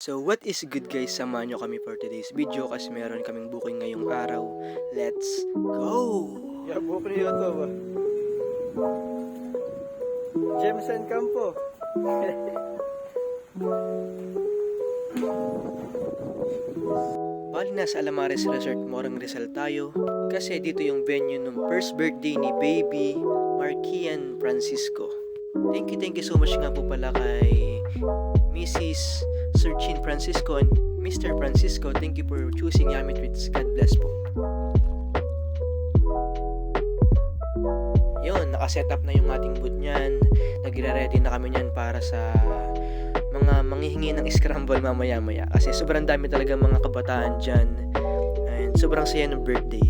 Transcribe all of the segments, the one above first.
So what is good guys, samahan nyo kami for today's video kasi meron kaming booking ngayong araw. Let's go! Ya, buhok niyo ito ba? Jameson Campo. Bali nasa Alamares Resort, Morang Rizal tayo kasi dito yung venue ng first birthday ni Baby Markian Francisco. Thank you so much nga po pala kay Mrs. Sir Chin Francisco and Mr. Francisco. Thank you for choosing Yummy Treats. God bless po. Yun, nakaset up na yung ating booth niyan. Nagre-ready na kami niyan para sa mga manghihingi ng scramble mamaya-maya. Kasi sobrang dami talaga mga kabataan dyan. And sobrang saya ng birthday.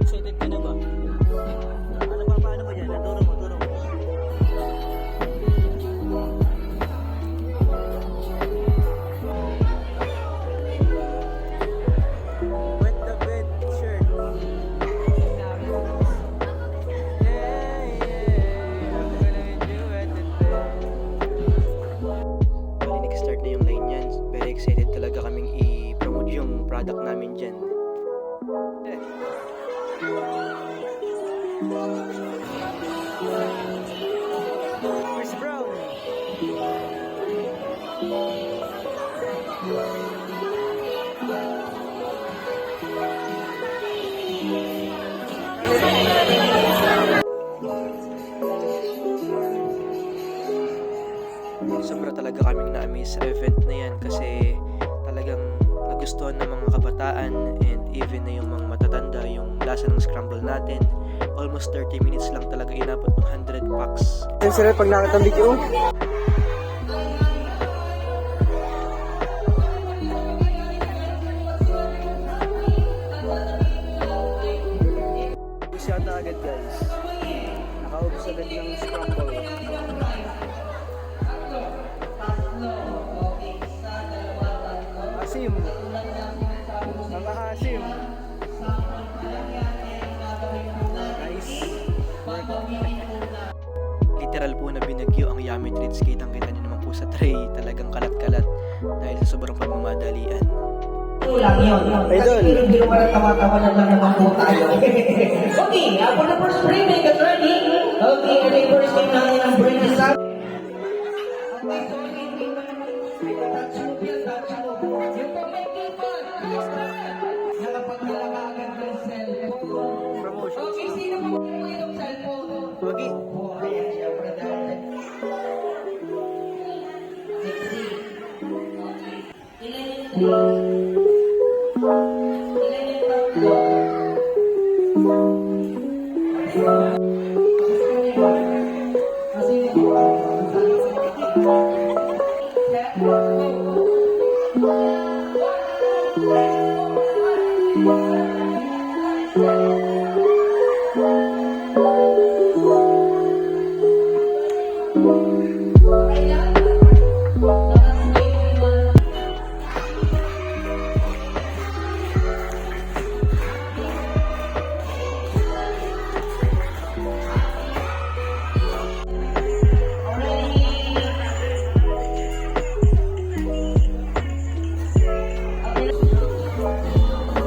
Excited ka na ba? Ano ba, paano mo yan? Turo mo. Wet the bed shirt. Bali, nag-start na yung line yan. Very excited talaga kaming i-promote yung product namin dyan. Chris Brown. Sobra talaga kaming na-amaze sa event na yan kasi talagang nagustuhan ng mga kabataan and even na yung mga matatanda yung lasa ng scramble natin. Almost 30 minutes lang talaga inabot ng 100 packs. Yan sila pag nakita ang video. Ubus yata agad guys. Nakaubos agad ng scramble. Asim. Napaka-asim. Nice. Literal po na binagyo ang Yummy Treats. Kitang-kita niyo naman po sa tray. Talagang kalat-kalat dahil sa sobrang pagmamadalian. Lang yun. Idol. Kasi hindi naman tawa-tawa na lang naman po tayo. Okay, for the first spring, make it ready. Okay, ready first spring namin ang bring this up. Promotion. Okay, sino mo yung cellphone? Wagi. Ayan, syempre dahil.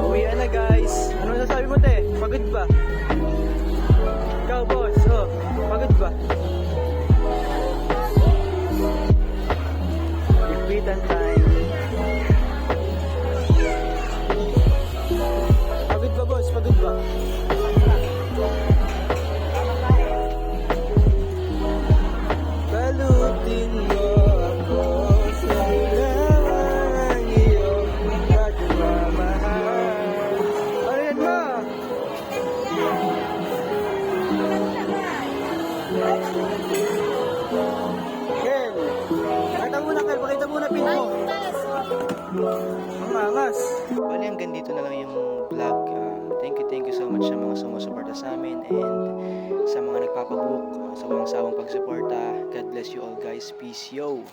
Uwi na guys. Ano sasabi mo te? Pagod ba? Ikaw boss, pagod ba? Ipitan time. Pagod ba boss? Pagod ba? Balutin mo ako sa ng iyong pagmamahal. Ano yan ma? Kel, pakita muna Kel, pakita muna pin mo. Ang angas. Bali hanggang dito na lang yung vlog. Thank you so much sa mga sumusuporta sa amin and sa mga nagpapabook, sa walang sawang pagsuporta. God bless you all guys. Peace yo!